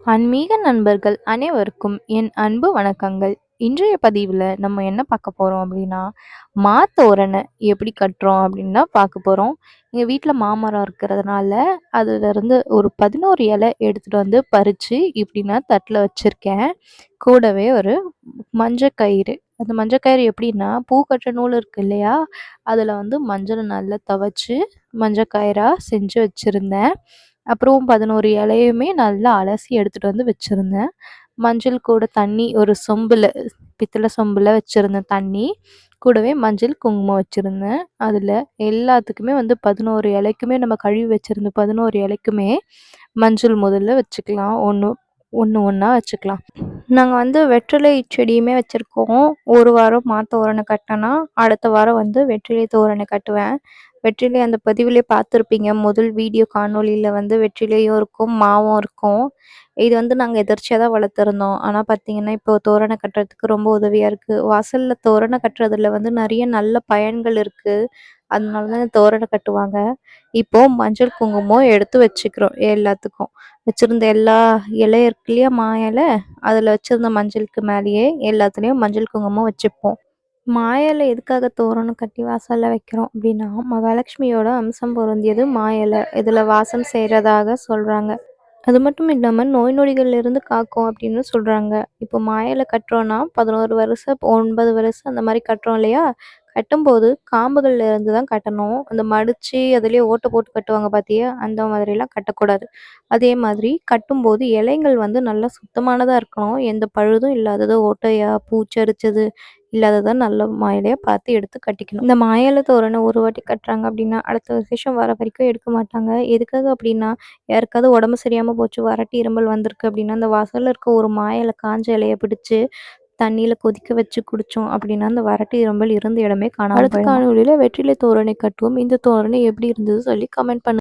ஆன்மீக நண்பர்கள் அனைவருக்கும் என் அன்பு வணக்கங்கள். இன்றைய பதிவில் நம்ம என்ன பார்க்க போகிறோம் அப்படின்னா, மாத்தோரணை எப்படி கட்டுறோம் அப்படின்னு தான் பார்க்க போகிறோம். எங்கள் வீட்டில் மாமரம் இருக்கிறதுனால அதுலேருந்து ஒரு 11 இலை எடுத்துகிட்டு வந்து பறித்து இப்படி நான் தட்டில் வச்சுருக்கேன். கூடவே ஒரு மஞ்சக்கயிறு. அந்த மஞ்சக்கயிறு எப்படின்னா, பூ கட்டுற நூல் இருக்கு இல்லையா, அதில் வந்து மஞ்சளை நல்லா துவைச்சு மஞ்சக்கயிறா செஞ்சு வச்சுருந்தேன். அப்புறம் 11 இலையுமே நல்லா அலசி எடுத்துட்டு வந்து வச்சிருந்தேன். மஞ்சள் கூட தண்ணி ஒரு சொம்புல, பித்தள சொம்புல வச்சிருந்தேன் தண்ணி. கூடவே மஞ்சள், குங்குமம் வச்சிருந்தேன். அதில எல்லாத்துக்குமே வந்து 11 இலைக்குமே நம்ம கழுவி வச்சிருந்த 11 இலைக்குமே மஞ்சள் முதல்ல வச்சுக்கலாம். ஒண்ணு ஒண்ணா வச்சுக்கலாம். நாங்க வந்து வெற்றிலை செடியுமே வச்சிருக்கோம். ஒரு வாரம் மாத்தோரணை கட்டினேன்னா, அடுத்த வாரம் வந்து வெற்றிலை தோரணை கட்டுவேன். வெற்றிலை அந்த பதிவிலே பார்த்துருப்பீங்க. முதல் வீடியோ காணொளியில வந்து வெற்றிலையும் இருக்கும், மாவும் இருக்கும். இது வந்து நாங்க எதர்ச்சியா தான் வளர்த்துருந்தோம். ஆனா பார்த்தீங்கன்னா, இப்போ தோரணை கட்டுறதுக்கு ரொம்ப உதவியா இருக்கு. வாசல்ல தோரணை கட்டுறதுல வந்து நெறைய நல்ல பயன்கள் இருக்கு. அதனால தான் தோரணை கட்டுவாங்க. இப்போ மஞ்சள், குங்குமம் எடுத்து வச்சுக்கிறோம் எல்லாத்துக்கும். வச்சிருந்த எல்லா இலை இருக்கு இல்லையா, மா இலை, அதில வச்சிருந்த மஞ்சளுக்கு மேலேயே எல்லாத்துலேயும் மஞ்சள், குங்குமம் வச்சுப்போம். மா இலை எதுக்காக தோரணம் கட்டி வாசல்ல வைக்கிறோம் அப்படின்னா, மகாலட்சுமியோட அம்சம் பொருந்தியது மா இலை. இதில வாசம் செய்றதாக சொல்றாங்க. அது மட்டும் இல்லாம நோய் நொடிகள்லேருந்து காக்கும் அப்படின்னு சொல்றாங்க. இப்போ மா இலை கட்டுறோம்னா 11 வருஷம், 9 வருஷம் அந்த மாரி கட்டுறோம் இல்லையா? கட்டும்போது காம்புகள்ல இருந்து தான் கட்டணும். அந்த மடிச்சு அதிலேயே ஓட்டை போட்டு கட்டுவாங்க பார்த்தியா? அந்த மாதிரிலாம் கட்டக்கூடாது. அதே மாதிரி கட்டும்போது இலைகள் வந்து நல்லா சுத்தமானதா இருக்கணும். எந்த பழுதும் இல்லாதது, ஓட்டையா, பூச்சரிச்சது இல்லாததா நல்ல மா இலையா பார்த்து எடுத்து கட்டிக்கணும். இந்த மா இலை தோரணை ஒரு வாட்டி கட்டுறாங்க அப்படின்னா, அடுத்த விசேஷம் வர வரைக்கும் எடுக்க மாட்டாங்க. எதுக்காக அப்படின்னா, யாருக்காவது உடம்பு சரியாம போச்சு, வறட்டு இருமல் வந்திருக்கு அப்படின்னா, அந்த வாசல்ல இருக்க ஒரு மா இலை, காஞ்ச இலைய பிடிச்சு தண்ணீல கொதிக்க வச்சு குடிச்சோம் அப்படின்னா, அந்த வறட்டு இருமல் இருந்த இடமே காணாம போயிடும். அடுத்த காணொளியில வெற்றிலை தோரணை கட்டுவோம். இந்த தோரணை எப்படி இருந்தது சொல்லி கமெண்ட் பண்ணுங்க.